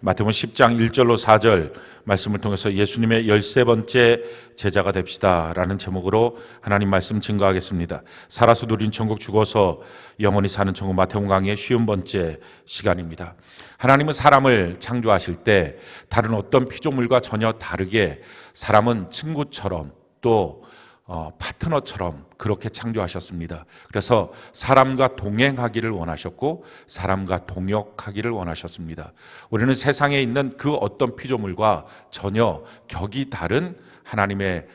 마태복음 10장 1절로 4절 말씀을 통해서 예수님의 13번째 제자가 됩시다 라는 제목으로 하나님 말씀 증거하겠습니다. 살아서 누린 천국, 죽어서 영원히 사는 천국, 마태복음 강의의 50번째 시간입니다. 하나님은 사람을 창조하실 때 다른 어떤 피조물과 전혀 다르게 사람은 친구처럼 또 파트너처럼 그렇게 창조하셨습니다. 그래서 사람과 동행하기를 원하셨고 사람과 동역하기를 원하셨습니다. 우리는 세상에 있는 그 어떤 피조물과 전혀 격이 다른 하나님의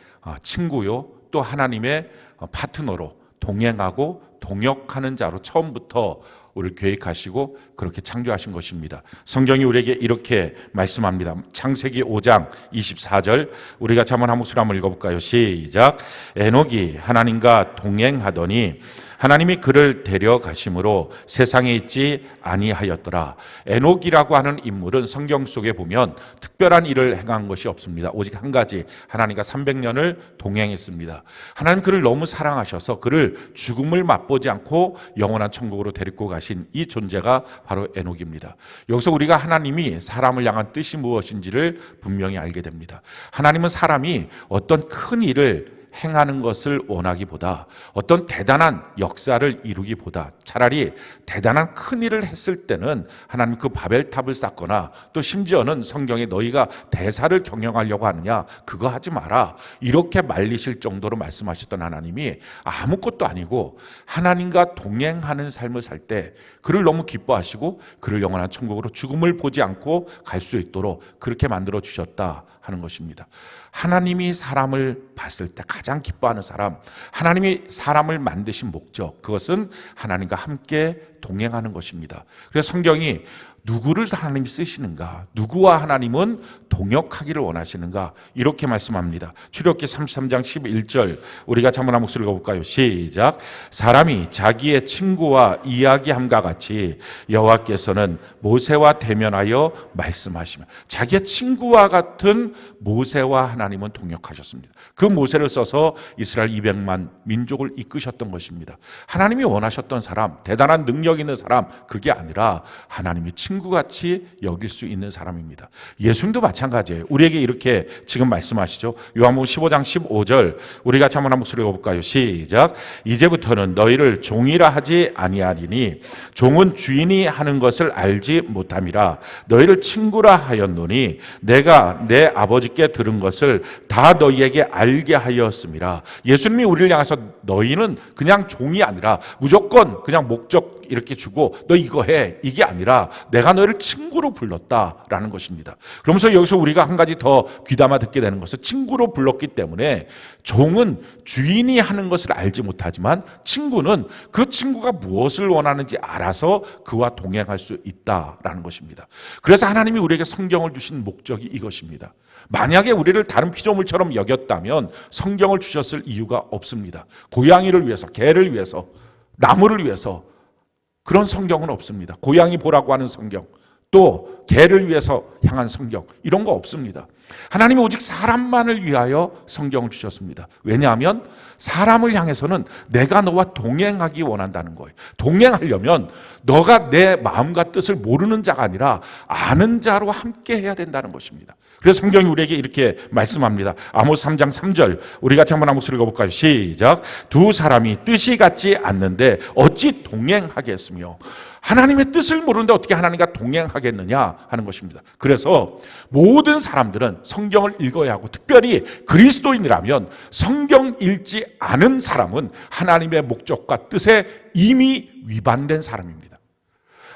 친구요 또 하나님의 파트너로 동행하고 동역하는 자로 처음부터 우리를 계획하시고 그렇게 창조하신 것입니다. 성경이 우리에게 이렇게 말씀합니다. 창세기 5장 24절 우리 같이 한번 한 목소리 한번 읽어볼까요? 시작. 에녹이 하나님과 동행하더니 하나님이 그를 데려가심으로 세상에 있지 아니하였더라. 에녹이라고 하는 인물은 성경 속에 보면 특별한 일을 행한 것이 없습니다. 오직 한 가지, 하나님과 300년을 동행했습니다. 하나님 그를 너무 사랑하셔서 그를 죽음을 맛보지 않고 영원한 천국으로 데리고 가신 이 존재가 바로 에녹입니다. 여기서 우리가 하나님이 사람을 향한 뜻이 무엇인지를 분명히 알게 됩니다. 하나님은 사람이 어떤 큰 일을 행하는 것을 원하기보다 어떤 대단한 역사를 이루기보다 차라리 대단한 큰 일을 했을 때는 하나님 그 바벨탑을 쌓거나 또 심지어는 성경에 너희가 대사를 경영하려고 하느냐 그거 하지 마라 이렇게 말리실 정도로 말씀하셨던 하나님이 아무것도 아니고 하나님과 동행하는 삶을 살 때 그를 너무 기뻐하시고 그를 영원한 천국으로 죽음을 보지 않고 갈 수 있도록 그렇게 만들어 주셨다 하는 것입니다. 하나님이 사람을 봤을 때 가장 기뻐하는 사람, 하나님이 사람을 만드신 목적, 그것은 하나님과 함께 동행하는 것입니다. 그래서 성경이 누구를 하나님이 쓰시는가, 누구와 하나님은 동역하기를 원하시는가 이렇게 말씀합니다. 출애굽기 33장 11절 우리가 한번 한 목소리 읽어볼까요? 시작. 사람이 자기의 친구와 이야기함과 같이 여호와께서는 모세와 대면하여 말씀하시며 자기의 친구와 같은 모세와 하나님은 동역하셨습니다. 그 모세를 써서 이스라엘 200만 민족을 이끄셨던 것입니다. 하나님이 원하셨던 사람, 대단한 능력 있는 사람, 그게 아니라 하나님이 친구같이 여길 수 있는 사람입니다. 예수님도 마찬가지예요. 우리에게 이렇게 지금 말씀하시죠. 요한복음 15장 15절 우리 같이 한번 한 목소리 읽어볼까요? 시작. 이제부터는 너희를 종이라 하지 아니하리니 종은 주인이 하는 것을 알지 못함이라 너희를 친구라 하였노니 내가 내 아버지께 들은 것을 다 너희에게 알게 하였음이라. 예수님이 우리를 향해서 너희는 그냥 종이 아니라 무조건 그냥 목적 이렇게 주고 너 이거 해 이게 아니라 내가 너희를 친구로 불렀다라는 것입니다. 그러면서 여기서 우리가 한 가지 더 귀담아 듣게 되는 것은 친구로 불렀기 때문에 종은 주인이 하는 것을 알지 못하지만 친구는 그 친구가 무엇을 원하는지 알아서 그와 동행할 수 있다라는 것입니다. 그래서 하나님이 우리에게 성경을 주신 목적이 이것입니다. 만약에 우리를 다른 피조물처럼 여겼다면 성경을 주셨을 이유가 없습니다. 고양이를 위해서, 개를 위해서, 나무를 위해서 그런 성경은 없습니다. 고양이 보라고 하는 성경, 또 개를 위해서 향한 성경, 이런 거 없습니다. 하나님이 오직 사람만을 위하여 성경을 주셨습니다. 왜냐하면 사람을 향해서는 내가 너와 동행하기 원한다는 거예요. 동행하려면 너가 내 마음과 뜻을 모르는 자가 아니라 아는 자로 함께 해야 된다는 것입니다. 그래서 성경이 우리에게 이렇게 말씀합니다. 아모스 3장 3절 우리 같이 한번 한 목소리 읽어볼까요? 시작. 두 사람이 뜻이 같지 않는데 어찌 동행하겠으며. 하나님의 뜻을 모르는데 어떻게 하나님과 동행하겠느냐 하는 것입니다. 그래서 모든 사람들은 성경을 읽어야 하고 특별히 그리스도인이라면 성경 읽지 않은 사람은 하나님의 목적과 뜻에 이미 위반된 사람입니다.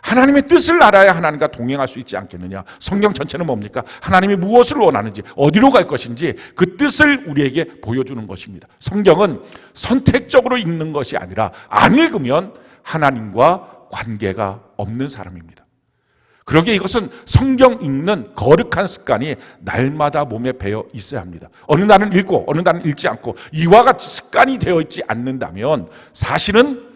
하나님의 뜻을 알아야 하나님과 동행할 수 있지 않겠느냐. 성경 전체는 뭡니까? 하나님이 무엇을 원하는지, 어디로 갈 것인지 그 뜻을 우리에게 보여주는 것입니다. 성경은 선택적으로 읽는 것이 아니라 안 읽으면 하나님과 관계가 없는 사람입니다. 그러기에 이것은 성경 읽는 거룩한 습관이 날마다 몸에 배어 있어야 합니다. 어느 날은 읽고 어느 날은 읽지 않고 이와 같이 습관이 되어 있지 않는다면 사실은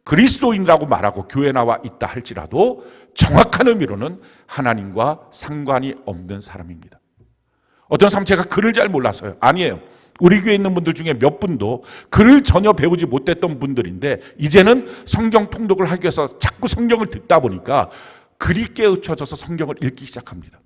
그리스도인이라고 말하고 교회 나와 있다 할지라도 정확한 의미로는 하나님과 상관이 없는 사람입니다. 어떤 사람 제가 글을 잘 몰라서요. 아니에요. 우리 교회에 있는 분들 중에 몇 분도 글을 전혀 배우지 못했던 분들인데 이제는 성경 통독을 하기 위해서 자꾸 성경을 듣다 보니까 글이 깨우쳐져서 성경을 읽기 시작합니다.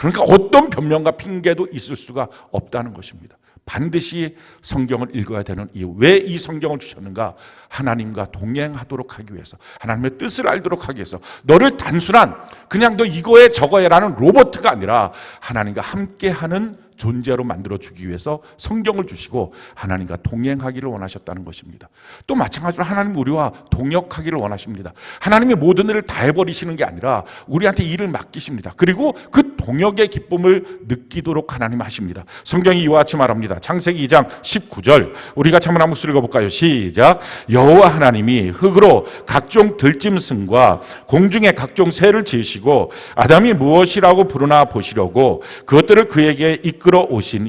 그러니까 어떤 변명과 핑계도 있을 수가 없다는 것입니다. 반드시 성경을 읽어야 되는 이유, 왜 이 성경을 주셨는가? 하나님과 동행하도록 하기 위해서, 하나님의 뜻을 알도록 하기 위해서, 너를 단순한 그냥 너 이거에 저거에라는 로봇가 아니라 하나님과 함께하는 존재로 만들어주기 위해서 성경을 주시고 하나님과 동행하기를 원하셨다는 것입니다. 또 마찬가지로 하나님 우리와 동역하기를 원하십니다. 하나님이 모든 일을 다 해버리시는 게 아니라 우리한테 일을 맡기십니다. 그리고 그 동역의 기쁨을 느끼도록 하나님 하십니다. 성경이 이와 같이 말합니다. 창세기 2장 19절, 우리가 한번 한번 읽어볼까요? 시작. 여호와 하나님이 흙으로 각종 들짐승과 공중의 각종 새를 지으시고 아담이 무엇이라고 부르나 보시려고 그것들을 그에게 이끌어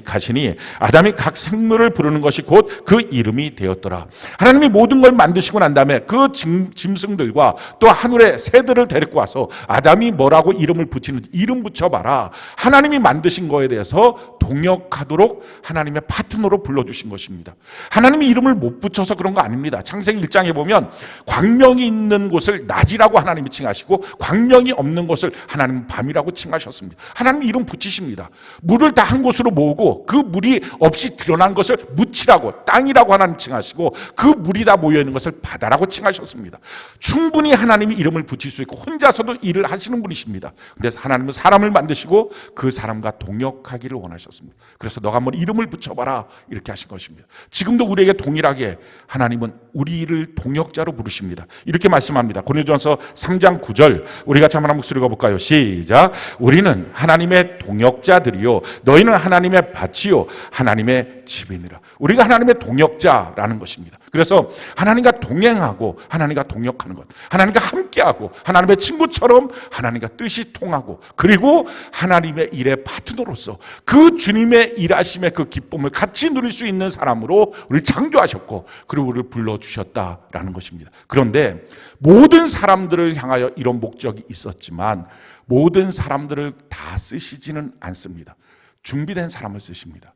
가시니 아담이 각 생물을 부르는 것이 곧 그 이름이 되었더라. 하나님이 모든 걸 만드시고 난 다음에 그 짐승들과 또 하늘의 새들을 데리고 와서 아담이 뭐라고 이름을 붙이는지 이름 붙여봐라. 하나님이 만드신 거에 대해서 동역하도록 하나님의 파트너로 불러주신 것입니다. 하나님이 이름을 못 붙여서 그런 거 아닙니다. 창세기 1장에 보면 광명이 있는 곳을 낮이라고 하나님이 칭하시고 광명이 없는 곳을 하나님은 밤이라고 칭하셨습니다. 하나님이 이름 붙이십니다. 물을 다 한 곳으로 모으고 그 물이 없이 드러난 것을 묻히라고, 땅이라고 하나님 칭하시고 그 물이 다 모여있는 것을 바다라고 칭하셨습니다. 충분히 하나님이 이름을 붙일 수 있고 혼자서도 일을 하시는 분이십니다. 그래서 하나님은 사람을 만드시고 그 사람과 동역하기를 원하셨습니다. 그래서 너가 한번 이름을 붙여봐라 이렇게 하신 것입니다. 지금도 우리에게 동일하게 하나님은 우리를 동역자로 부르십니다. 이렇게 말씀합니다. 고린도전서 3장 9절, 우리 같이 한번 목소리 읽어볼까요? 시작. 우리는 하나님의 동역자들이요 너희는 하나님의 밭이요 하나님의 집이니라. 우리가 하나님의 동역자라는 것입니다. 그래서 하나님과 동행하고 하나님과 동역하는 것, 하나님과 함께하고 하나님의 친구처럼 하나님과 뜻이 통하고 그리고 하나님의 일의 파트너로서 그 주님의 일하심의 그 기쁨을 같이 누릴 수 있는 사람으로 우리를 창조하셨고 그리고 우리를 불러주셨다라는 것입니다. 그런데 모든 사람들을 향하여 이런 목적이 있었지만 모든 사람들을 다 쓰시지는 않습니다. 준비된 사람을 쓰십니다.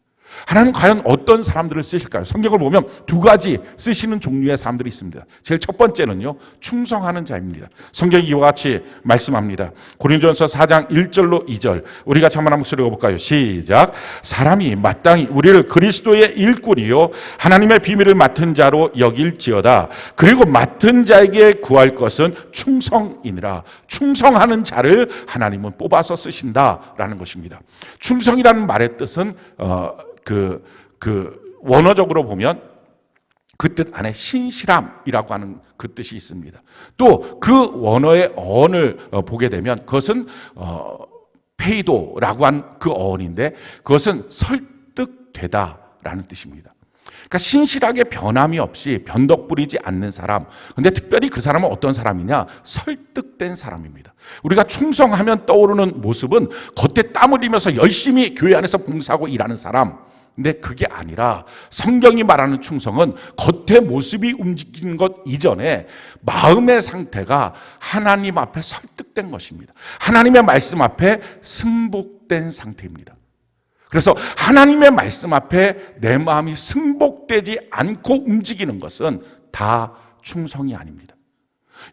하나님은 과연 어떤 사람들을 쓰실까요? 성경을 보면 두 가지 쓰시는 종류의 사람들이 있습니다. 제일 첫 번째는요, 충성하는 자입니다. 성경이 이와 같이 말씀합니다. 고린도전서 4장 1절로 2절, 우리 같이 한번 목소리 읽어볼까요? 시작. 사람이 마땅히 우리를 그리스도의 일꾼이요 하나님의 비밀을 맡은 자로 여길지어다. 그리고 맡은 자에게 구할 것은 충성이니라. 충성하는 자를 하나님은 뽑아서 쓰신다라는 것입니다. 충성이라는 말의 뜻은 원어적으로 보면 그 뜻 안에 신실함이라고 하는 그 뜻이 있습니다. 또 그 원어의 어원을 보게 되면 그것은 페이도라고 한 그 어원인데 그것은 설득되다라는 뜻입니다. 그러니까 신실하게 변함이 없이 변덕 부리지 않는 사람. 근데 특별히 그 사람은 어떤 사람이냐? 설득된 사람입니다. 우리가 충성하면 떠오르는 모습은 겉에 땀 흘리면서 열심히 교회 안에서 봉사하고 일하는 사람. 근데 그게 아니라 성경이 말하는 충성은 겉의 모습이 움직이는 것 이전에 마음의 상태가 하나님 앞에 설득된 것입니다. 하나님의 말씀 앞에 승복된 상태입니다. 그래서 하나님의 말씀 앞에 내 마음이 승복되지 않고 움직이는 것은 다 충성이 아닙니다.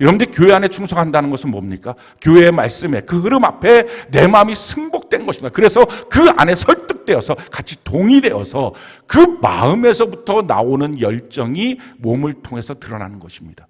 여러분들 교회 안에 충성한다는 것은 뭡니까? 교회의 말씀에 그 흐름 앞에 내 마음이 승복된 것입니다. 그래서 그 안에 설득되어서 같이 동의되어서 그 마음에서부터 나오는 열정이 몸을 통해서 드러나는 것입니다.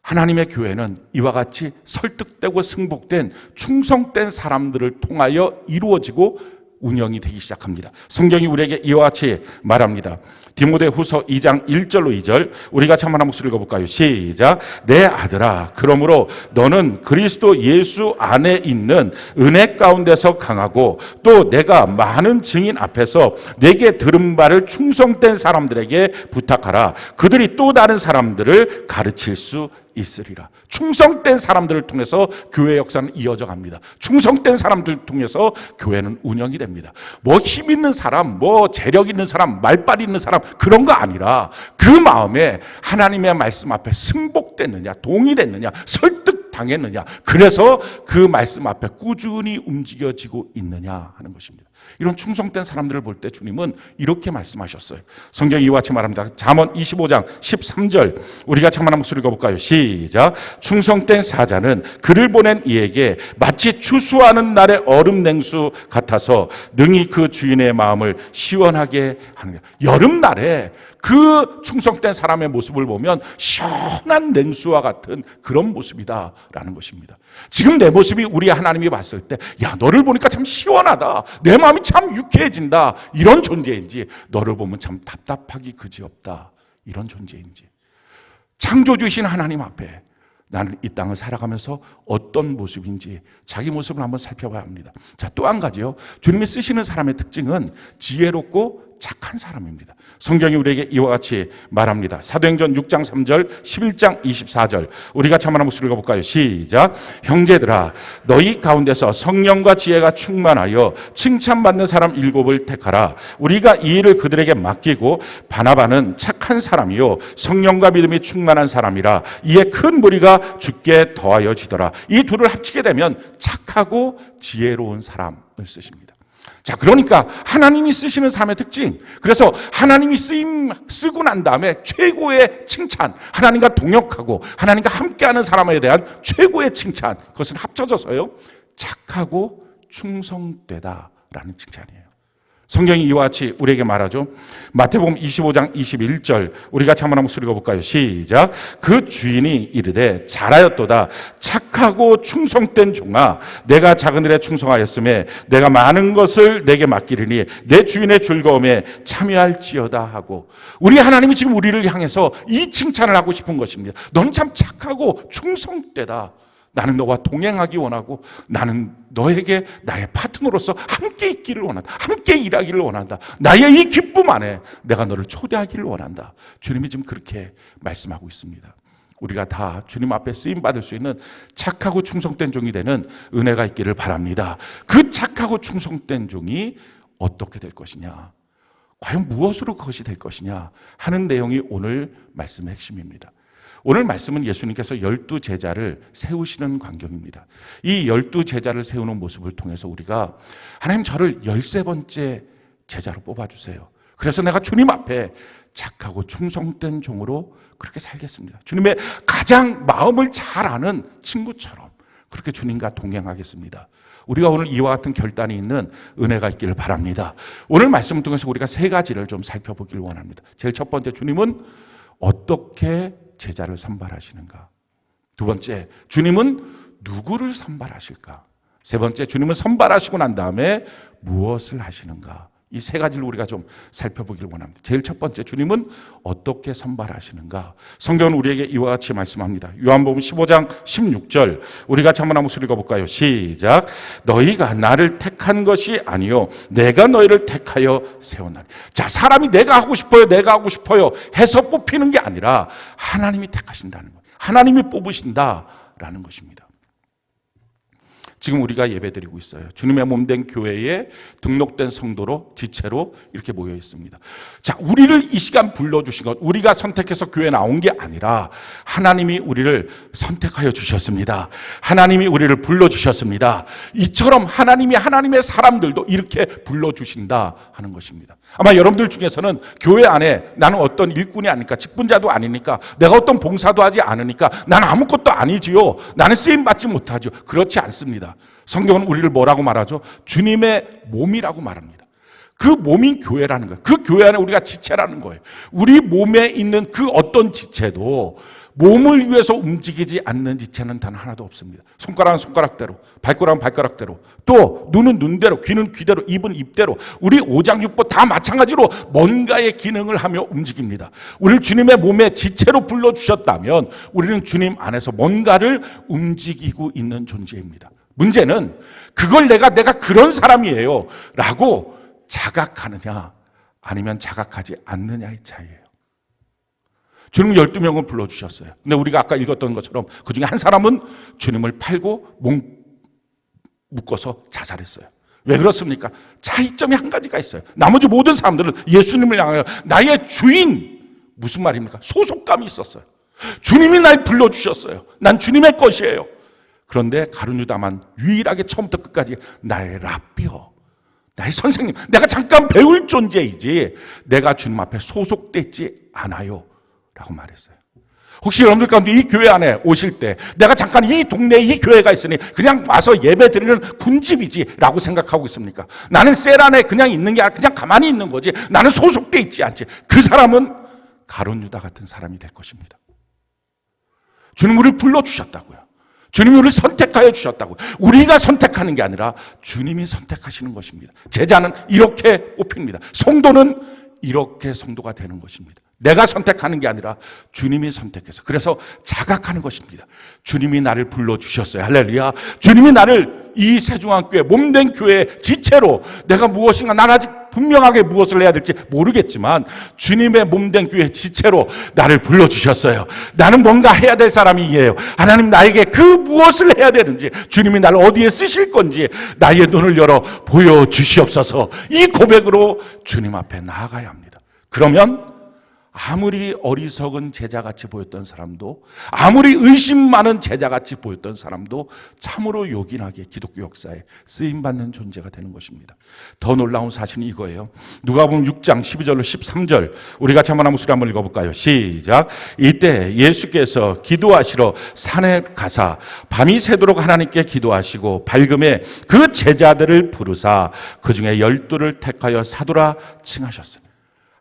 하나님의 교회는 이와 같이 설득되고 승복된 충성된 사람들을 통하여 이루어지고 운영이 되기 시작합니다. 성경이 우리에게 이와 같이 말합니다. 디모데후서 2장 1절로 2절, 우리 같이 한번 목소리 읽어볼까요? 시작. 내 아들아, 그러므로 너는 그리스도 예수 안에 있는 은혜 가운데서 강하고 또 내가 많은 증인 앞에서 내게 들은 바를 충성된 사람들에게 부탁하라. 그들이 또 다른 사람들을 가르칠 수 있으리라. 충성된 사람들을 통해서 교회 역사는 이어져 갑니다. 충성된 사람들을 통해서 교회는 운영이 됩니다. 뭐 힘 있는 사람, 뭐 재력 있는 사람, 말빨 있는 사람 그런 거 아니라 그 마음에 하나님의 말씀 앞에 승복됐느냐, 동의됐느냐, 설득당했느냐, 그래서 그 말씀 앞에 꾸준히 움직여지고 있느냐 하는 것입니다. 이런 충성된 사람들을 볼 때 주님은 이렇게 말씀하셨어요. 성경이 이와 같이 말합니다. 잠언 25장 13절 우리가 참만한 목소리 읽어볼까요? 시작. 충성된 사자는 그를 보낸 이에게 마치 추수하는 날의 얼음 냉수 같아서 능히 그 주인의 마음을 시원하게 하느냐. 여름날에 그 충성된 사람의 모습을 보면 시원한 냉수와 같은 그런 모습이다라는 것입니다. 지금 내 모습이 우리 하나님이 봤을 때 야, 너를 보니까 참 시원하다, 내 마음이 참 유쾌해진다, 이런 존재인지, 너를 보면 참 답답하기 그지없다, 이런 존재인지, 창조주이신 하나님 앞에 나는 이 땅을 살아가면서 어떤 모습인지 자기 모습을 한번 살펴봐야 합니다. 자, 또 한 가지요. 주님이 쓰시는 사람의 특징은 지혜롭고 착한 사람입니다. 성경이 우리에게 이와 같이 말합니다. 사도행전 6장 3절, 11장 24절 우리가 참만한 목소리 읽어볼까요? 시작. 형제들아, 너희 가운데서 성령과 지혜가 충만하여 칭찬받는 사람 7을 택하라. 우리가 이 일을 그들에게 맡기고 바나바는 착한 사람이요 성령과 믿음이 충만한 사람이라. 이에 큰 무리가 주께 더하여지더라. 이 둘을 합치게 되면 착하고 지혜로운 사람을 쓰십니다. 자, 그러니까 하나님이 쓰시는 사람의 특징, 그래서 하나님이 쓰고 난 다음에 최고의 칭찬, 하나님과 동역하고 하나님과 함께하는 사람에 대한 최고의 칭찬, 그것은 합쳐져서요 착하고 충성되다라는 칭찬이에요. 성경이 이와 같이 우리에게 말하죠. 마태복음 25장 21절 우리가 참만한 목소리 읽어볼까요? 시작. 그 주인이 이르되 잘하였도다 착하고 충성된 종아, 내가 작은 일에 충성하였음에 내가 많은 것을 내게 맡기리니 내 주인의 즐거움에 참여할지어다 하고, 우리 하나님이 지금 우리를 향해서 이 칭찬을 하고 싶은 것입니다. 너는 참 착하고 충성되다. 나는 너와 동행하기 원하고 나는 너에게 나의 파트너로서 함께 있기를 원한다. 함께 일하기를 원한다. 나의 이 기쁨 안에 내가 너를 초대하기를 원한다. 주님이 지금 그렇게 말씀하고 있습니다. 우리가 다 주님 앞에 쓰임받을 수 있는 착하고 충성된 종이 되는 은혜가 있기를 바랍니다. 그 착하고 충성된 종이 어떻게 될 것이냐, 과연 무엇으로 그것이 될 것이냐 하는 내용이 오늘 말씀의 핵심입니다. 오늘 말씀은 예수님께서 12제자를 세우시는 광경입니다. 이 12제자를 세우는 모습을 통해서 우리가 하나님 저를 13번째 제자로 뽑아주세요. 그래서 내가 주님 앞에 착하고 충성된 종으로 그렇게 살겠습니다. 주님의 가장 마음을 잘 아는 친구처럼 그렇게 주님과 동행하겠습니다. 우리가 오늘 이와 같은 결단이 있는 은혜가 있기를 바랍니다. 오늘 말씀을 통해서 우리가 세 가지를 좀 살펴보기를 원합니다. 제일 첫 번째, 주님은 어떻게 제자를 선발하시는가? 두 번째, 주님은 누구를 선발하실까? 세 번째, 주님은 선발하시고 난 다음에 무엇을 하시는가? 이 세 가지를 우리가 좀 살펴보기를 원합니다. 제일 첫 번째, 주님은 어떻게 선발하시는가? 성경은 우리에게 이와 같이 말씀합니다. 요한복음 15장 16절 우리가 한번 목소리 읽어볼까요? 시작. 너희가 나를 택한 것이 아니요 내가 너희를 택하여 세웠나니. 자, 사람이 내가 하고 싶어요 해서 뽑히는 게 아니라 하나님이 택하신다는 거예요. 하나님이 뽑으신다라는 것입니다. 지금 우리가 예배드리고 있어요. 주님의 몸된 교회에 등록된 성도로 지체로 이렇게 모여 있습니다. 자, 우리를 이 시간 불러주신 것, 우리가 선택해서 교회에 나온 게 아니라 하나님이 우리를 선택하여 주셨습니다. 하나님이 우리를 불러주셨습니다. 이처럼 하나님이 하나님의 사람들도 이렇게 불러주신다 하는 것입니다. 아마 여러분들 중에서는 교회 안에 나는 어떤 일꾼이 아니니까, 직분자도 아니니까, 내가 어떤 봉사도 하지 않으니까 나는 아무것도 아니지요, 나는 쓰임받지 못하죠. 그렇지 않습니다. 성경은 우리를 뭐라고 말하죠? 주님의 몸이라고 말합니다. 그 몸인 교회라는 거예요. 그 교회 안에 우리가 지체라는 거예요. 우리 몸에 있는 그 어떤 지체도 몸을 위해서 움직이지 않는 지체는 단 하나도 없습니다. 손가락은 손가락대로, 발가락은 발가락대로, 또 눈은 눈대로, 귀는 귀대로, 입은 입대로, 우리 오장육부 다 마찬가지로 뭔가의 기능을 하며 움직입니다. 우리를 주님의 몸에 지체로 불러주셨다면 우리는 주님 안에서 뭔가를 움직이고 있는 존재입니다. 문제는 그걸 내가 그런 사람이에요 라고 자각하느냐 아니면 자각하지 않느냐의 차이예요. 주님은 12명을 불러주셨어요. 근데 우리가 아까 읽었던 것처럼 그 중에 한 사람은 주님을 팔고 몸 묶어서 자살했어요. 왜 그렇습니까? 차이점이 한 가지가 있어요. 나머지 모든 사람들은 예수님을 향하여 나의 주인, 무슨 말입니까? 소속감이 있었어요. 주님이 날 불러주셨어요. 난 주님의 것이에요. 그런데 가룟유다만 유일하게 처음부터 끝까지 나의 랍비요, 나의 선생님, 내가 잠깐 배울 존재이지 내가 주님 앞에 소속되지 않아요 라고 말했어요. 혹시 여러분들 가운데 이 교회 안에 오실 때 내가 잠깐 이 동네에 이 교회가 있으니 그냥 와서 예배 드리는 군집이지 라고 생각하고 있습니까? 나는 셀 안에 그냥 있는 게 아니라 그냥 가만히 있는 거지, 나는 소속돼 있지 않지. 그 사람은 가룟 유다 같은 사람이 될 것입니다. 주님 우리를 불러주셨다고요. 주님이 우리를 선택하여 주셨다고요. 우리가 선택하는 게 아니라 주님이 선택하시는 것입니다. 제자는 이렇게 뽑힙니다. 성도는 이렇게 성도가 되는 것입니다. 내가 선택하는 게 아니라 주님이 선택해서, 그래서 자각하는 것입니다. 주님이 나를 불러주셨어요. 할렐루야. 주님이 나를 이 세중앙교회 몸된 교회의 지체로, 내가 무엇인가, 난 아직 분명하게 무엇을 해야 될지 모르겠지만 주님의 몸된 교회의 지체로 나를 불러주셨어요. 나는 뭔가 해야 될 사람이에요. 하나님 나에게 그 무엇을 해야 되는지, 주님이 나를 어디에 쓰실 건지 나의 눈을 열어 보여주시옵소서. 이 고백으로 주님 앞에 나아가야 합니다. 그러면 아무리 어리석은 제자같이 보였던 사람도, 아무리 의심 많은 제자같이 보였던 사람도 참으로 요긴하게 기독교 역사에 쓰임받는 존재가 되는 것입니다. 더 놀라운 사실은 이거예요. 누가복음 6장 12절로 13절 우리 같이 한번 목소리 한번 읽어볼까요? 시작. 이때 예수께서 기도하시러 산에 가사 밤이 새도록 하나님께 기도하시고 밝음에 그 제자들을 부르사 그 중에 12를 택하여 사도라 칭하셨습니다.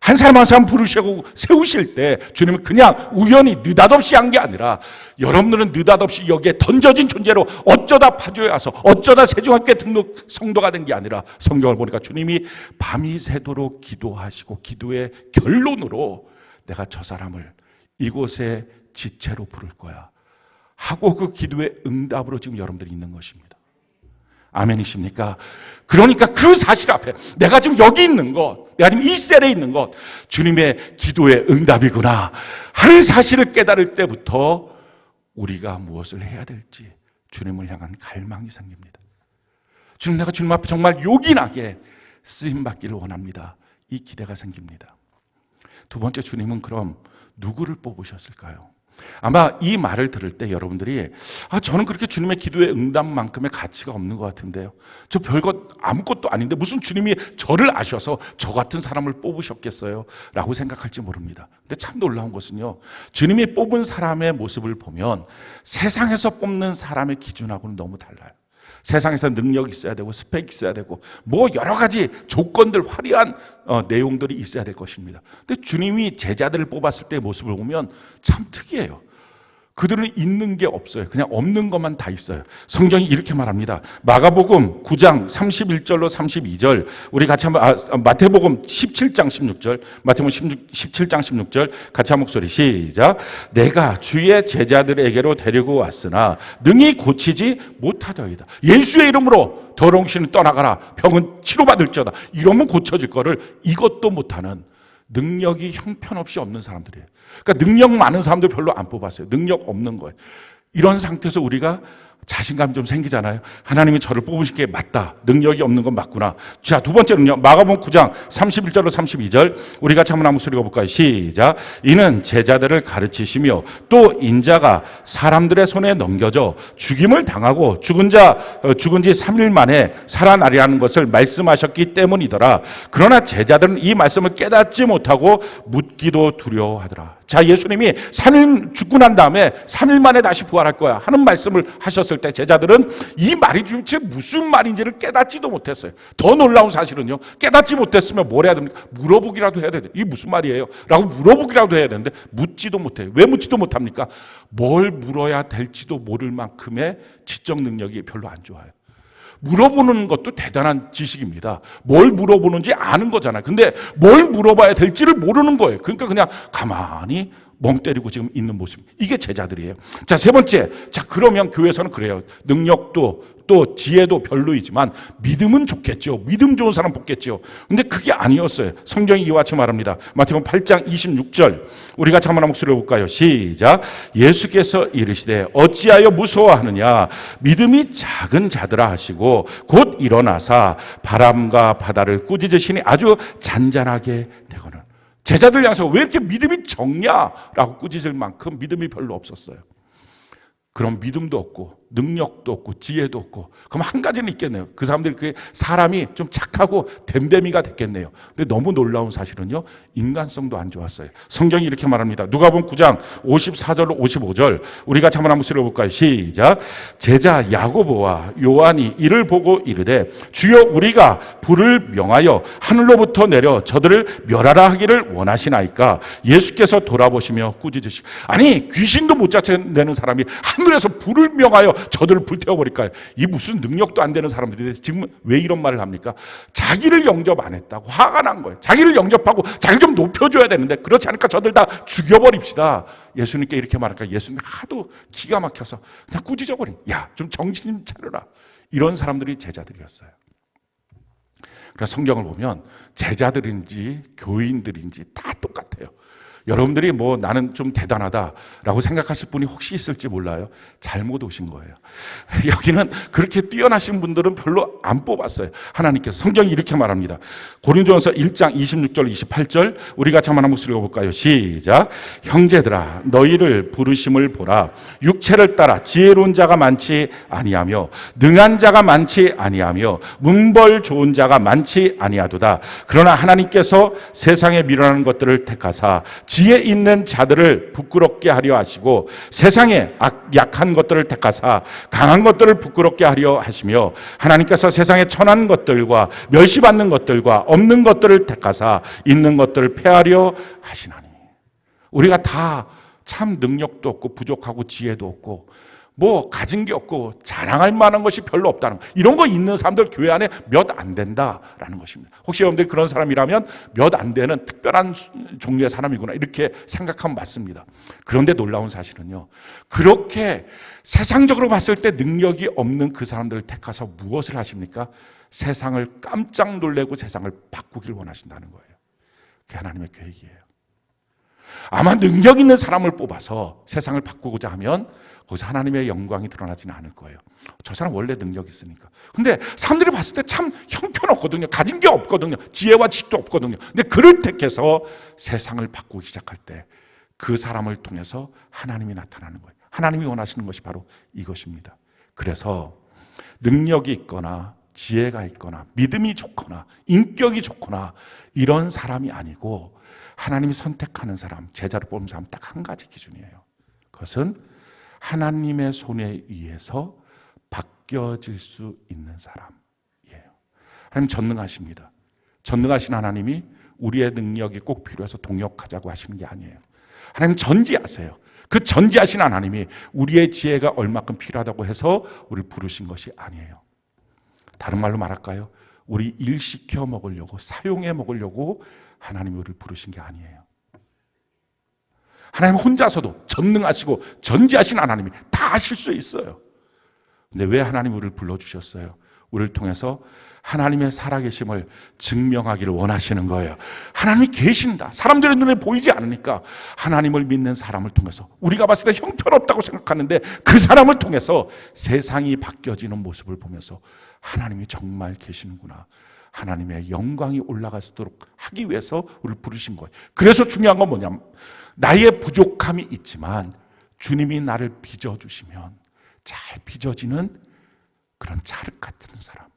한 사람 한 사람 부르시고 세우실 때 주님은 그냥 우연히 느닷없이 한 게 아니라 여러분들은 느닷없이 여기에 던져진 존재로 어쩌다 파주에 와서 어쩌다 세중학교에 등록 성도가 된 게 아니라 성경을 보니까 주님이 밤이 새도록 기도하시고 기도의 결론으로 내가 저 사람을 이곳에 지체로 부를 거야 하고 그 기도의 응답으로 지금 여러분들이 있는 것입니다. 아멘이십니까? 그러니까 그 사실 앞에 내가 지금 여기 있는 것, 내가 지금 이 셀에 있는 것, 주님의 기도의 응답이구나 하는 사실을 깨달을 때부터 우리가 무엇을 해야 될지 주님을 향한 갈망이 생깁니다. 주님, 내가 주님 앞에 정말 요긴하게 쓰임받기를 원합니다. 이 기대가 생깁니다. 두 번째, 주님은 그럼 누구를 뽑으셨을까요? 아마 이 말을 들을 때 여러분들이 저는 그렇게 주님의 기도의 응답만큼의 가치가 없는 것 같은데요, 저 별것 아무것도 아닌데 무슨 주님이 저를 아셔서 저 같은 사람을 뽑으셨겠어요? 라고 생각할지 모릅니다. 근데 참 놀라운 것은요, 주님이 뽑은 사람의 모습을 보면 세상에서 뽑는 사람의 기준하고는 너무 달라요. 세상에서 능력이 있어야 되고 스펙이 있어야 되고 뭐 여러 가지 조건들, 화려한 내용들이 있어야 될 것입니다. 근데 주님이 제자들을 뽑았을 때의 모습을 보면 참 특이해요. 그들은 있는 게 없어요. 그냥 없는 것만 다 있어요. 성경이 이렇게 말합니다. 마가복음 9장 31절로 32절 우리 같이 한번 마태복음 17장 16절 마태복음 17장 16절 같이 한 목소리 시작. 내가 주의 제자들에게로 데리고 왔으나 능히 고치지 못하더이다. 예수의 이름으로 더러운 귀신은 떠나가라. 병은 치료받을지어다. 이러면 고쳐질 거를 이것도 못하는, 능력이 형편없이 없는 사람들이에요. 그러니까 능력 많은 사람들 별로 안 뽑았어요. 능력 없는 거예요. 이런 상태에서 우리가 자신감 좀 생기잖아요. 하나님이 저를 뽑으신 게 맞다. 능력이 없는 건 맞구나. 자, 두 번째는요. 마가복음 9장 31절로 32절 우리 같이 한번 목소리 읽어볼까요? 시작. 이는 제자들을 가르치시며 또 인자가 사람들의 손에 넘겨져 죽임을 당하고 죽은 지 3일 만에 살아나리라는 것을 말씀하셨기 때문이더라. 그러나 제자들은 이 말씀을 깨닫지 못하고 묻기도 두려워하더라. 자, 예수님이 3일 죽고 난 다음에 3일 만에 다시 부활할 거야 하는 말씀을 하셨을 때 제자들은 이 말이 도대체 무슨 말인지를 깨닫지도 못했어요. 더 놀라운 사실은요, 깨닫지 못했으면 뭘 해야 됩니까? 물어보기라도 해야 돼요. 이게 무슨 말이에요? 라고 물어보기라도 해야 되는데 묻지도 못해요. 왜 묻지도 못합니까? 뭘 물어야 될지도 모를 만큼의 지적 능력이 별로 안 좋아요. 물어보는 것도 대단한 지식입니다. 뭘 물어보는지 아는 거잖아요. 근데 뭘 물어봐야 될지를 모르는 거예요. 그러니까 그냥 가만히 멍 때리고 지금 있는 모습. 이게 제자들이에요. 자, 세 번째. 자, 그러면 교회에서는 그래요. 능력도 또 지혜도 별로이지만 믿음은 좋겠죠. 믿음 좋은 사람 뽑겠죠. 근데 그게 아니었어요. 성경이 이와 같이 말합니다. 마태복음 8장 26절 우리 같이 한번 목소리를 볼까요? 시작. 예수께서 이르시되 어찌하여 무서워하느냐 믿음이 작은 자들아 하시고 곧 일어나사 바람과 바다를 꾸짖으시니 아주 잔잔하게 되거늘. 제자들 향해서 왜 이렇게 믿음이 적냐라고 꾸짖을 만큼 믿음이 별로 없었어요. 그런 믿음도 없고 능력도 없고 지혜도 없고, 그럼 한 가지는 있겠네요. 그 사람들이 그 사람이 좀 착하고 댐댐이가 됐겠네요. 근데 너무 놀라운 사실은요, 인간성도 안 좋았어요. 성경이 이렇게 말합니다. 누가복음 9장 54절로 55절 우리가 한번 읽어볼까요? 시작. 제자 야고보와 요한이 이를 보고 이르되 주여 우리가 불을 명하여 하늘로부터 내려 저들을 멸하라 하기를 원하시나이까? 예수께서 돌아보시며 꾸짖으시고, 아니 귀신도 못 쫓아내는 사람이 하늘에서 불을 명하여 저들을 불태워버릴까요? 이 무슨 능력도 안 되는 사람들이 지금 왜 이런 말을 합니까? 자기를 영접 안 했다고 화가 난 거예요. 자기를 영접하고 자기를 좀 높여줘야 되는데 그렇지 않으니까 저들 다 죽여버립시다. 예수님께 이렇게 말하니까 예수님이 하도 기가 막혀서 그냥 꾸짖어버린, 야, 좀 정신 차려라. 이런 사람들이 제자들이었어요. 그래서 성경을 보면 제자들인지 교인들인지 다 똑같아요. 여러분들이 뭐 나는 좀 대단하다라고 생각하실 분이 혹시 있을지 몰라요. 잘못 오신 거예요. 여기는 그렇게 뛰어나신 분들은 별로 안 뽑았어요. 하나님께서. 성경이 이렇게 말합니다. 고린도전서 1장 26절 28절 우리 같이 한번 목소리 읽어볼까요? 시작. 형제들아 너희를 부르심을 보라. 육체를 따라 지혜로운 자가 많지 아니하며 능한 자가 많지 아니하며 문벌 좋은 자가 많지 아니하도다. 그러나 하나님께서 세상에 미련한 것들을 택하사 지혜 있는 자들을 부끄럽게 하려 하시고 세상에 약한 것들을 택하사 강한 것들을 부끄럽게 하려 하시며 하나님께서 세상에 천한 것들과 멸시받는 것들과 없는 것들을 택하사 있는 것들을 폐하려 하시나니. 우리가 다 참 능력도 없고 부족하고 지혜도 없고 뭐 가진 게 없고 자랑할 만한 것이 별로 없다는 거. 이런 거 있는 사람들 교회 안에 몇 안 된다라는 것입니다. 혹시 여러분들이 그런 사람이라면 몇 안 되는 특별한 종류의 사람이구나 이렇게 생각하면 맞습니다. 그런데 놀라운 사실은요, 그렇게 세상적으로 봤을 때 능력이 없는 그 사람들을 택하서 무엇을 하십니까? 세상을 깜짝 놀래고 세상을 바꾸길 원하신다는 거예요. 그게 하나님의 계획이에요. 아마 능력 있는 사람을 뽑아서 세상을 바꾸고자 하면 거기서 하나님의 영광이 드러나지는 않을 거예요. 저 사람 원래 능력이 있으니까. 근데 사람들이 봤을 때 참 형편없거든요. 가진 게 없거든요. 지혜와 지식도 없거든요. 근데 그를 택해서 세상을 바꾸기 시작할 때 그 사람을 통해서 하나님이 나타나는 거예요. 하나님이 원하시는 것이 바로 이것입니다. 그래서 능력이 있거나 지혜가 있거나 믿음이 좋거나 인격이 좋거나 이런 사람이 아니고 하나님이 선택하는 사람, 제자로 뽑는 사람 딱 한 가지 기준이에요. 그것은 하나님의 손에 의해서 바뀌어질 수 있는 사람이에요. 하나님 전능하십니다. 전능하신 하나님이 우리의 능력이 꼭 필요해서 동역하자고 하시는 게 아니에요. 하나님 전지하세요. 그 전지하신 하나님이 우리의 지혜가 얼마큼 필요하다고 해서 우리를 부르신 것이 아니에요. 다른 말로 말할까요? 우리 일시켜 먹으려고, 사용해 먹으려고 하나님이 우리를 부르신 게 아니에요. 하나님 혼자서도 전능하시고 전지하신 하나님이 다 하실 수 있어요. 근데 왜 하나님이 우리를 불러주셨어요? 우리를 통해서 하나님의 살아계심을 증명하기를 원하시는 거예요. 하나님이 계신다. 사람들의 눈에 보이지 않으니까 하나님을 믿는 사람을 통해서 우리가 봤을 때 형편없다고 생각하는데 그 사람을 통해서 세상이 바뀌어지는 모습을 보면서 하나님이 정말 계시는구나. 하나님의 영광이 올라갈 수 있도록 하기 위해서 우리를 부르신 거예요. 그래서 중요한 건 뭐냐면 나의 부족함이 있지만 주님이 나를 빚어주시면 잘 빚어지는 그런 찰흙 같은 사람,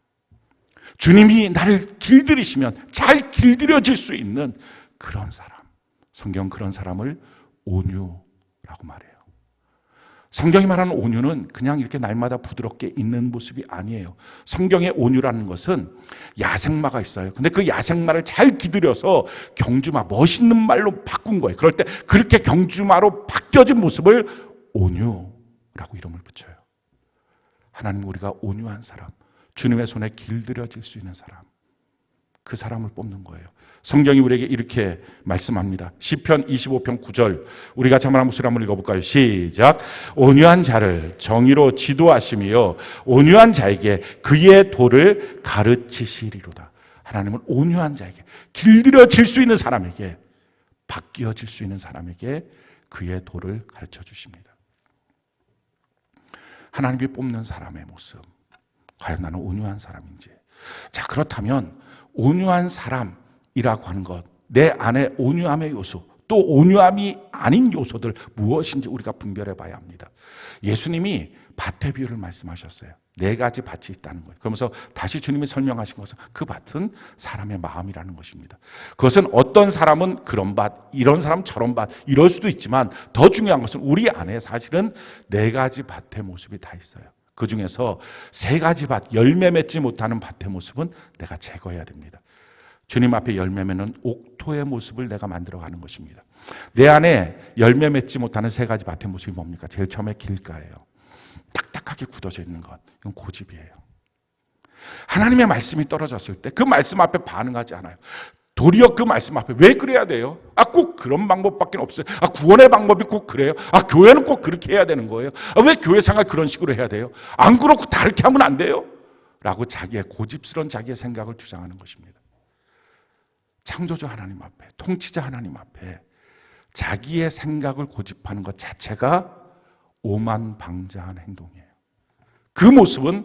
주님이 나를 길들이시면 잘 길들여질 수 있는 그런 사람, 성경 그런 사람을 온유라고 말해요. 성경이 말하는 온유는 그냥 이렇게 날마다 부드럽게 있는 모습이 아니에요. 성경의 온유라는 것은 야생마가 있어요. 근데 그 야생마를 잘 기들여서 경주마, 멋있는 말로 바꾼 거예요. 그럴 때 그렇게 경주마로 바뀌어진 모습을 온유라고 이름을 붙여요. 하나님, 우리가 온유한 사람, 주님의 손에 길들여질 수 있는 사람, 그 사람을 뽑는 거예요. 성경이 우리에게 이렇게 말씀합니다. 시편 25편 9절 우리 같이 한번 목소리 한번 읽어볼까요? 시작. 온유한 자를 정의로 지도하시며 온유한 자에게 그의 도를 가르치시리로다. 하나님은 온유한 자에게, 길들여질 수 있는 사람에게, 바뀌어질 수 있는 사람에게 그의 도를 가르쳐 주십니다. 하나님이 뽑는 사람의 모습, 과연 나는 온유한 사람인지. 자, 그렇다면 온유한 사람이라고 하는 것, 내 안에 온유함의 요소, 또 온유함이 아닌 요소들 무엇인지 우리가 분별해 봐야 합니다. 예수님이 밭의 비유를 말씀하셨어요. 4가지 밭이 있다는 거예요. 그러면서 다시 주님이 설명하신 것은 그 밭은 사람의 마음이라는 것입니다. 그것은 어떤 사람은 그런 밭, 이런 사람 저런 밭 이럴 수도 있지만 더 중요한 것은 우리 안에 사실은 4가지 밭의 모습이 다 있어요. 그 중에서 3가지 밭, 열매 맺지 못하는 밭의 모습은 내가 제거해야 됩니다. 주님 앞에 열매 맺는 옥토의 모습을 내가 만들어가는 것입니다. 내 안에 열매 맺지 못하는 3가지 밭의 모습이 뭡니까? 제일 처음에 길가예요. 딱딱하게 굳어져 있는 것, 이건 고집이에요. 하나님의 말씀이 떨어졌을 때 그 말씀 앞에 반응하지 않아요. 도리어 그 말씀 앞에 왜 그래야 돼요? 꼭 그런 방법밖에 없어요. 구원의 방법이 꼭 그래요? 교회는 꼭 그렇게 해야 되는 거예요? 왜 교회 생활 그런 식으로 해야 돼요? 안 그렇고 다르게 하면 안 돼요? 라고 자기의 고집스러운 자기의 생각을 주장하는 것입니다. 창조주 하나님 앞에, 통치자 하나님 앞에 자기의 생각을 고집하는 것 자체가 오만방자한 행동이에요. 그 모습은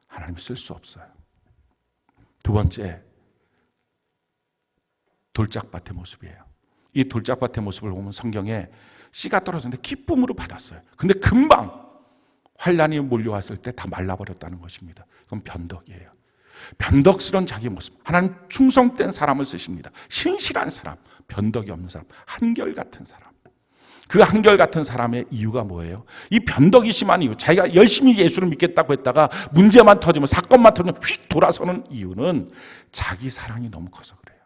하나님이 쓸 수 없어요. 2번째, 돌짝밭의 모습이에요. 이 돌짝밭의 모습을 보면 성경에 씨가 떨어졌는데 기쁨으로 받았어요. 근데 금방 환란이 몰려왔을 때 다 말라버렸다는 것입니다. 그건 변덕이에요. 변덕스러운 자기 모습. 하나님 충성된 사람을 쓰십니다. 신실한 사람, 변덕이 없는 사람, 한결같은 사람. 그 한결같은 사람의 이유가 뭐예요? 이 변덕이 심한 이유, 자기가 열심히 예수를 믿겠다고 했다가 문제만 터지면, 사건만 터지면 휙 돌아서는 이유는 자기 사랑이 너무 커서 그래요.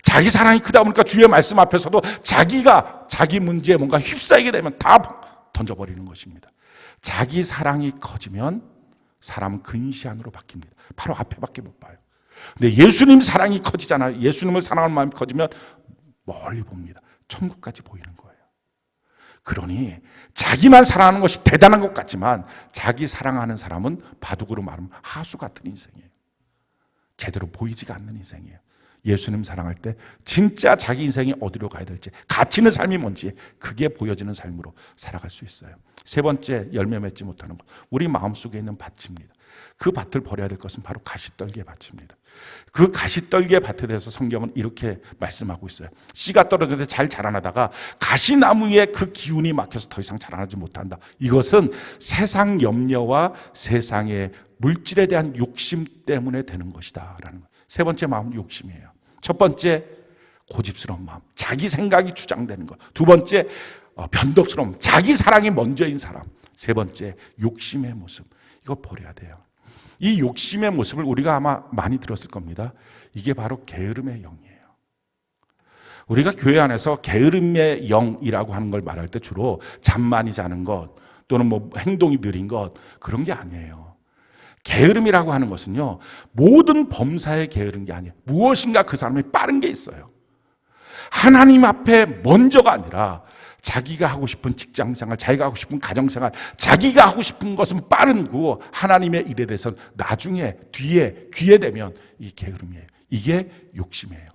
자기 사랑이 크다 보니까 주의 말씀 앞에서도 자기가 자기 문제에 뭔가 휩싸이게 되면 다 던져버리는 것입니다. 자기 사랑이 커지면 사람은 근시안으로 바뀝니다. 바로 앞에밖에 못 봐요. 근데 예수님 사랑이 커지잖아요. 예수님을 사랑하는 마음이 커지면 멀리 봅니다. 천국까지 보이는 거예요. 그러니 자기만 사랑하는 것이 대단한 것 같지만 자기 사랑하는 사람은 바둑으로 말하면 하수 같은 인생이에요. 제대로 보이지가 않는 인생이에요. 예수님 사랑할 때 진짜 자기 인생이 어디로 가야 될지, 가치 있는 삶이 뭔지 그게 보여지는 삶으로 살아갈 수 있어요. 3번째, 열매 맺지 못하는 것. 우리 마음속에 있는 밭입니다. 그 밭을 버려야 될 것은 바로 가시떨기의 밭입니다. 그 가시떨기의 밭에 대해서 성경은 이렇게 말씀하고 있어요. 씨가 떨어졌는데 잘 자라나다가 가시나무에 그 기운이 막혀서 더 이상 자라나지 못한다. 이것은 세상 염려와 세상의 물질에 대한 욕심 때문에 되는 것이다 라는 거예요. 3번째 마음은 욕심이에요. 첫 번째, 고집스러운 마음, 자기 생각이 주장되는 것. 2번째, 변덕스러움, 자기 사랑이 먼저인 사람. 3번째, 욕심의 모습. 이거 버려야 돼요. 이 욕심의 모습을 우리가 아마 많이 들었을 겁니다. 이게 바로 게으름의 영이에요. 우리가 교회 안에서 게으름의 영이라고 하는 걸 말할 때 주로 잠 많이 자는 것 또는 행동이 느린 것, 그런 게 아니에요. 게으름이라고 하는 것은요, 모든 범사에 게으른 게 아니에요. 무엇인가 그 사람이 빠른 게 있어요. 하나님 앞에 먼저가 아니라 자기가 하고 싶은 직장생활, 자기가 하고 싶은 가정생활, 자기가 하고 싶은 것은 빠른 거, 하나님의 일에 대해서는 나중에 뒤에 귀에 되면 이 게으름이에요. 이게 욕심이에요.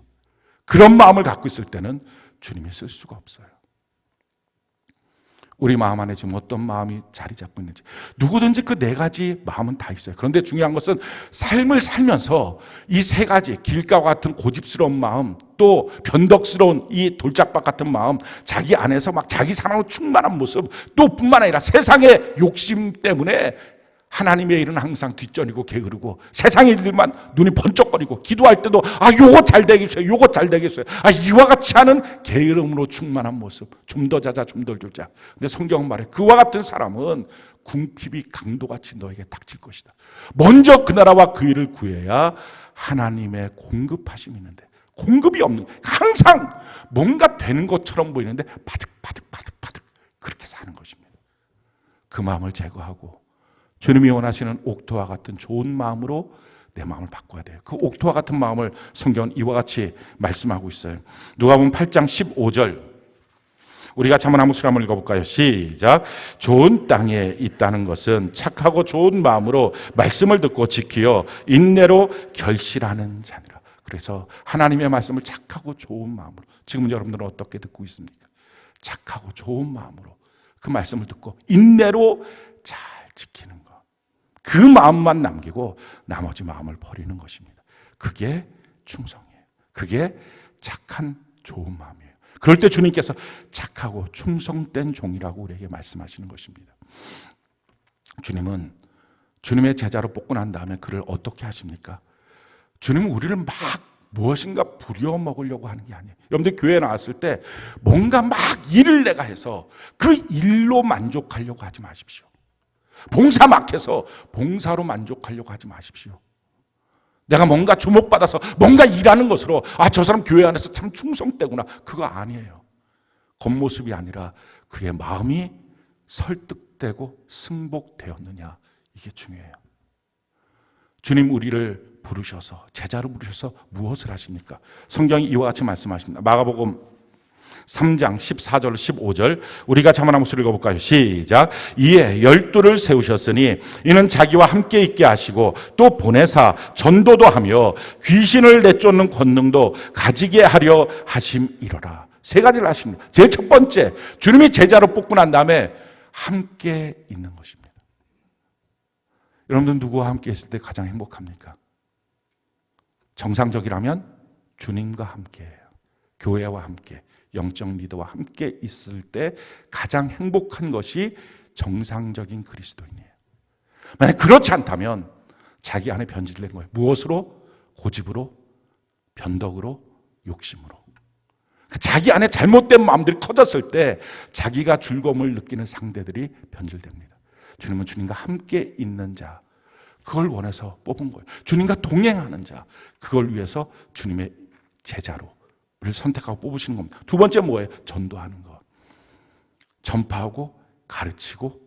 그런 마음을 갖고 있을 때는 주님이 쓸 수가 없어요. 우리 마음 안에 지금 어떤 마음이 자리 잡고 있는지, 누구든지 그 4가지 마음은 다 있어요. 그런데 중요한 것은 삶을 살면서 이 3가지, 길가와 같은 고집스러운 마음, 또 변덕스러운 이 돌짝밭 같은 마음, 자기 안에서 막 자기 사랑으로 충만한 모습, 또 뿐만 아니라 세상의 욕심 때문에 하나님의 일은 항상 뒷전이고 게으르고 세상의 일들만 눈이 번쩍거리고, 기도할 때도 요거 잘 되겠어요, 요거 잘 되겠어요, 이와 같이 하는 게으름으로 충만한 모습, 좀 더 자자, 좀 더 졸자. 근데 성경은 말해, 그와 같은 사람은 궁핍이 강도같이 너에게 닥칠 것이다. 먼저 그 나라와 그 일을 구해야 하나님의 공급하심이 있는데, 공급이 없는, 항상 뭔가 되는 것처럼 보이는데 바득바득 그렇게 사는 것입니다. 그 마음을 제거하고 주님이 원하시는 옥토와 같은 좋은 마음으로 내 마음을 바꿔야 돼요. 그 옥토와 같은 마음을 성경은 이와 같이 말씀하고 있어요. 누가복음 8장 15절, 우리가 잠언 한 목소리 한번 읽어볼까요? 시작. 좋은 땅에 있다는 것은 착하고 좋은 마음으로 말씀을 듣고 지키어 인내로 결실하는 자니라. 그래서 하나님의 말씀을 착하고 좋은 마음으로, 지금 여러분들은 어떻게 듣고 있습니까? 착하고 좋은 마음으로 그 말씀을 듣고 인내로 잘 지키는 것, 그 마음만 남기고 나머지 마음을 버리는 것입니다. 그게 충성이에요. 그게 착한 좋은 마음이에요. 그럴 때 주님께서 착하고 충성된 종이라고 우리에게 말씀하시는 것입니다. 주님은 주님의 제자로 뽑고 난 다음에 그를 어떻게 하십니까? 주님은 우리를 막 무엇인가 부려먹으려고 하는 게 아니에요. 여러분들 교회에 나왔을 때 뭔가 막 일을 내가 해서 그 일로 만족하려고 하지 마십시오. 봉사 막 해서 봉사로 만족하려고 하지 마십시오. 내가 뭔가 주목받아서 뭔가 일하는 것으로 저 사람 교회 안에서 참 충성되구나. 그거 아니에요. 겉모습이 아니라 그의 마음이 설득되고 승복되었느냐. 이게 중요해요. 주님 우리를 부르셔서 제자로 부르셔서 무엇을 하십니까? 성경이 이와 같이 말씀하십니다. 마가복음 3장 14절 15절 우리 같이 한번 목소리 읽어볼까요? 시작. 이에 12를 세우셨으니 이는 자기와 함께 있게 하시고 또 보내사 전도도 하며 귀신을 내쫓는 권능도 가지게 하려 하심이로라. 세 가지를 하십니다. 제일 첫 번째, 주님이 제자로 뽑고 난 다음에 함께 있는 것입니다. 여러분들 누구와 함께 있을 때 가장 행복합니까? 정상적이라면 주님과 함께해요. 교회와 함께, 영적 리더와 함께 있을 때 가장 행복한 것이 정상적인 그리스도인이에요. 만약 그렇지 않다면 자기 안에 변질된 거예요. 무엇으로? 고집으로, 변덕으로, 욕심으로. 자기 안에 잘못된 마음들이 커졌을 때 자기가 즐거움을 느끼는 상대들이 변질됩니다. 주님은 주님과 함께 있는 자, 그걸 원해서 뽑은 거예요. 주님과 동행하는 자, 그걸 위해서 주님의 제자로 우리를 선택하고 뽑으시는 겁니다. 두 번째 뭐예요? 전도하는 것. 전파하고 가르치고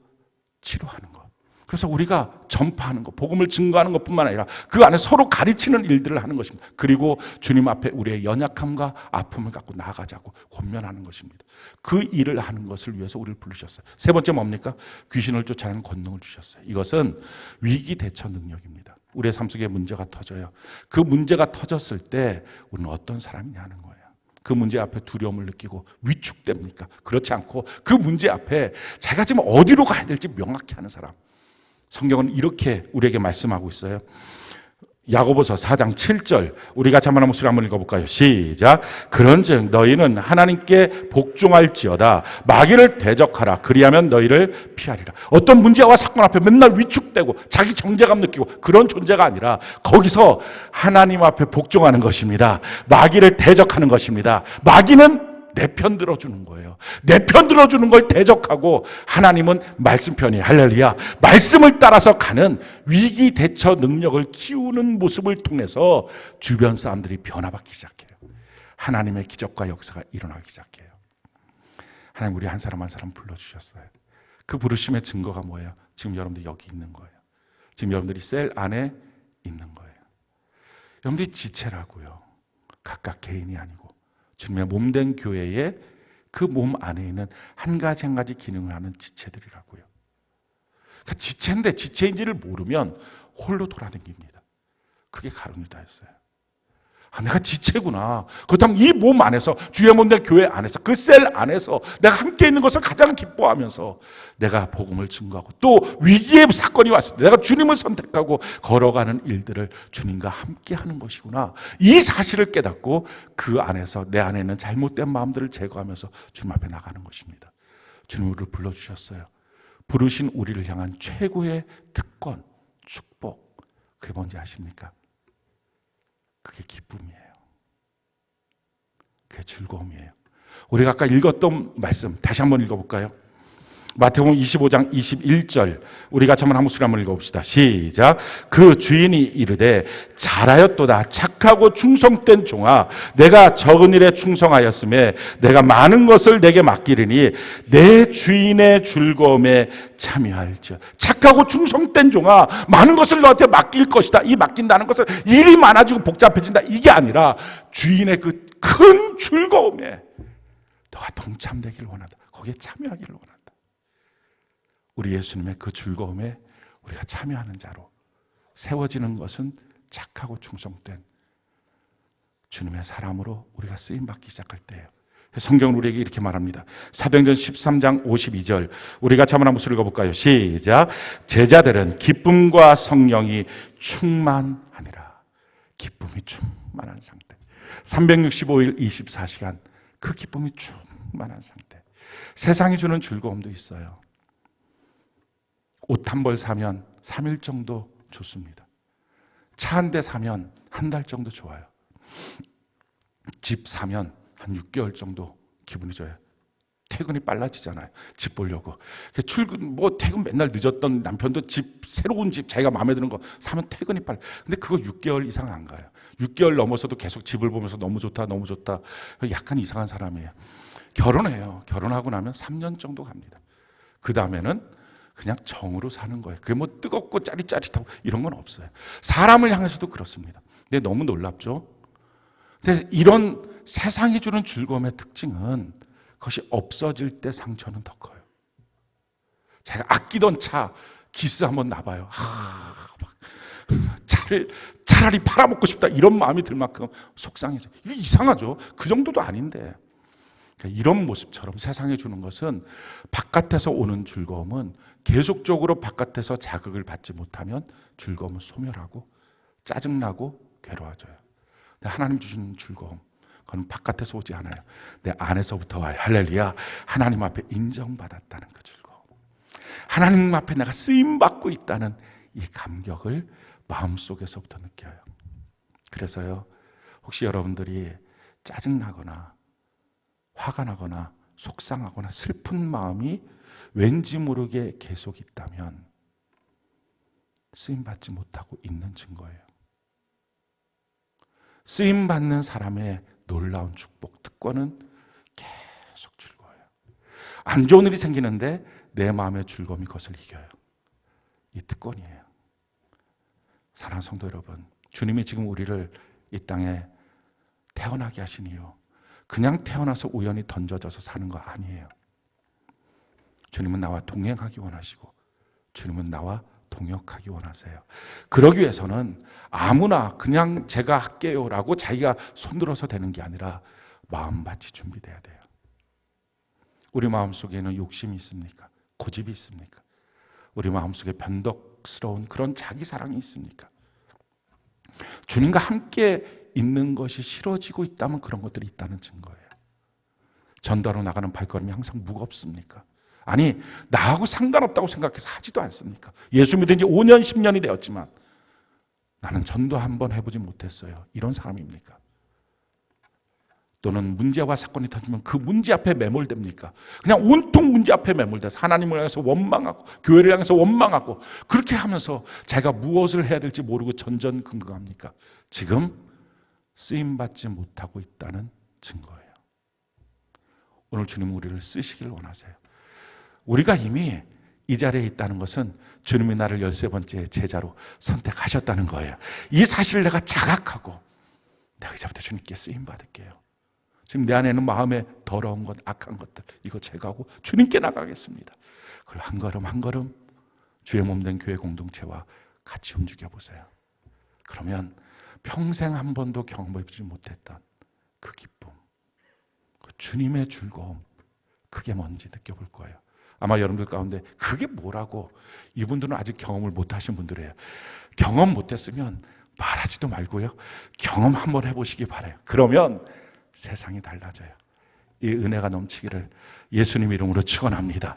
치료하는 것. 그래서 우리가 전파하는 것, 복음을 증거하는 것뿐만 아니라 그 안에 서로 가르치는 일들을 하는 것입니다. 그리고 주님 앞에 우리의 연약함과 아픔을 갖고 나아가자고 권면하는 것입니다. 그 일을 하는 것을 위해서 우리를 부르셨어요. 세 번째 뭡니까? 귀신을 쫓아내는 권능을 주셨어요. 이것은 위기 대처 능력입니다. 우리의 삶 속에 문제가 터져요. 그 문제가 터졌을 때 우리는 어떤 사람이냐 하는 거예요. 그 문제 앞에 두려움을 느끼고 위축됩니까? 그렇지 않고 그 문제 앞에 자기가 지금 어디로 가야 될지 명확히 하는 사람. 성경은 이렇게 우리에게 말씀하고 있어요. 야고보서 4장 7절 우리가 한번 목소리 한번 읽어볼까요? 시작. 그런즉 너희는 하나님께 복종할지어다 마귀를 대적하라 그리하면 너희를 피하리라. 어떤 문제와 사건 앞에 맨날 위축되고 자기 정죄감 느끼고 그런 존재가 아니라 거기서 하나님 앞에 복종하는 것입니다. 마귀를 대적하는 것입니다. 마귀는 내 편 들어주는 거예요. 내 편 들어주는 걸 대적하고 하나님은 말씀 편이 할렐루야. 말씀을 따라서 가는 위기 대처 능력을 키우는 모습을 통해서 주변 사람들이 변화받기 시작해요. 하나님의 기적과 역사가 일어나기 시작해요. 하나님 우리 한 사람 한 사람 불러주셨어요. 그 부르심의 증거가 뭐예요? 지금 여러분들이 여기 있는 거예요. 지금 여러분들이 셀 안에 있는 거예요. 여러분들이 지체라고요. 각각 개인이 아니고 주님의 몸된 교회에 그 몸 안에 있는 한 가지 한 가지 기능을 하는 지체들이라고요. 그러니까 지체인데 지체인지를 모르면 홀로 돌아다닙니다. 그게 가룟유다였어요. 내가 지체구나. 그렇다면 이 몸 안에서 주의 몸된 교회 안에서 그 셀 안에서 내가 함께 있는 것을 가장 기뻐하면서 내가 복음을 증거하고 또 위기의 사건이 왔을 때 내가 주님을 선택하고 걸어가는 일들을 주님과 함께 하는 것이구나. 이 사실을 깨닫고 그 안에서 내 안에 있는 잘못된 마음들을 제거하면서 주님 앞에 나가는 것입니다. 주님 우리를 불러주셨어요. 부르신 우리를 향한 최고의 특권, 축복. 그게 뭔지 아십니까? 그게 기쁨이에요. 그게 즐거움이에요. 우리가 아까 읽었던 말씀 다시 한번 읽어볼까요? 마태복음 25장 21절 우리 같이 한번 한 목소리 한번 읽어봅시다. 시작. 그 주인이 이르되 잘하였도다 착하고 충성된 종아 내가 적은 일에 충성하였음에 내가 많은 것을 내게 맡기리니 내 주인의 즐거움에 참여할지어. 착하고 충성된 종아 많은 것을 너한테 맡길 것이다. 이 맡긴다는 것은 일이 많아지고 복잡해진다 이게 아니라 주인의 그 큰 즐거움에 너가 동참되기를 원한다. 거기에 참여하기를 원한다. 우리 예수님의 그 즐거움에 우리가 참여하는 자로 세워지는 것은 착하고 충성된 주님의 사람으로 우리가 쓰임받기 시작할 때예요. 성경은 우리에게 이렇게 말합니다. 사도행전 13장 52절 우리 같이 한번 목소리 읽어볼까요? 시작. 제자들은 기쁨과 성령이 충만하니라. 기쁨이 충만한 상태. 365일 24시간 그 기쁨이 충만한 상태. 세상이 주는 즐거움도 있어요. 옷 한 벌 사면 3일 정도 좋습니다. 차 한 대 사면 한 달 정도 좋아요. 집 사면 한 6개월 정도 기분이 좋아요. 퇴근이 빨라지잖아요. 집 보려고. 퇴근 맨날 늦었던 남편도 새로운 집, 자기가 마음에 드는 거 사면 퇴근이 빨라. 근데 그거 6개월 이상 안 가요. 6개월 넘어서도 계속 집을 보면서 너무 좋다, 너무 좋다. 약간 이상한 사람이에요. 결혼해요. 결혼하고 나면 3년 정도 갑니다. 그 다음에는 그냥 정으로 사는 거예요. 그게 뭐 뜨겁고 짜릿짜릿하고 이런 건 없어요. 사람을 향해서도 그렇습니다. 근데 너무 놀랍죠? 근데 이런 세상이 주는 즐거움의 특징은 그것이 없어질 때 상처는 더 커요. 제가 아끼던 차 기스 한번 나봐요. 차라리 팔아먹고 싶다 이런 마음이 들 만큼 속상해져. 이게 이상하죠? 그 정도도 아닌데. 그러니까 이런 모습처럼 세상에 주는 것은 바깥에서 오는 즐거움은 계속적으로 바깥에서 자극을 받지 못하면 즐거움은 소멸하고 짜증나고 괴로워져요. 근데 하나님 주신 즐거움 그건 바깥에서 오지 않아요. 내 안에서부터 와요. 할렐루야. 하나님 앞에 인정받았다는 그 즐거움. 하나님 앞에 내가 쓰임받고 있다는 이 감격을 마음속에서부터 느껴요. 그래서요. 혹시 여러분들이 짜증나거나 화가 나거나 속상하거나 슬픈 마음이 왠지 모르게 계속 있다면 쓰임받지 못하고 있는 증거예요. 쓰임받는 사람의 놀라운 축복, 특권은 계속 즐거워요. 안 좋은 일이 생기는데 내 마음의 즐거움이 그것을 이겨요. 이 특권이에요. 사랑하는 성도 여러분, 주님이 지금 우리를 이 땅에 태어나게 하신 이유, 그냥 태어나서 우연히 던져져서 사는 거 아니에요. 주님은 나와 동행하기 원하시고 주님은 나와 동역하기 원하세요. 그러기 위해서는 아무나 그냥 제가 할게요라고 자기가 손들어서 되는 게 아니라 마음밭이 준비돼야 돼요. 우리 마음속에는 욕심이 있습니까? 고집이 있습니까? 우리 마음속에 변덕스러운 그런 자기 사랑이 있습니까? 주님과 함께 있는 것이 싫어지고 있다면 그런 것들이 있다는 증거예요. 전도하러 나가는 발걸음이 항상 무겁습니까? 아니, 나하고 상관없다고 생각해서 하지도 않습니까? 예수 믿은 지 5년, 10년이 되었지만 나는 전도 한번 해보지 못했어요. 이런 사람입니까? 또는 문제와 사건이 터지면 그 문제 앞에 매몰됩니까? 그냥 온통 문제 앞에 매몰돼서 하나님을 향해서 원망하고 교회를 향해서 원망하고 그렇게 하면서 자기가 무엇을 해야 될지 모르고 전전긍긍합니까? 지금 쓰임받지 못하고 있다는 증거예요. 오늘 주님 우리를 쓰시길 원하세요. 우리가 이미 이 자리에 있다는 것은 주님이 나를 13번째 제자로 선택하셨다는 거예요. 이 사실을 내가 자각하고 내가 이제부터 주님께 쓰임받을게요. 지금 내 안에는 마음에 더러운 것, 악한 것들 이거 제거하고 주님께 나가겠습니다. 그리고 한 걸음 한 걸음 주의 몸된 교회 공동체와 같이 움직여 보세요. 그러면 평생 한 번도 경험해보지 못했던 그 기쁨, 그 주님의 즐거움, 그게 뭔지 느껴볼 거예요. 아마 여러분들 가운데 그게 뭐라고 이분들은 아직 경험을 못하신 분들이에요. 경험 못했으면 말하지도 말고요. 경험 한번 해보시기 바라요. 그러면 세상이 달라져요. 이 은혜가 넘치기를 예수님 이름으로 축원합니다.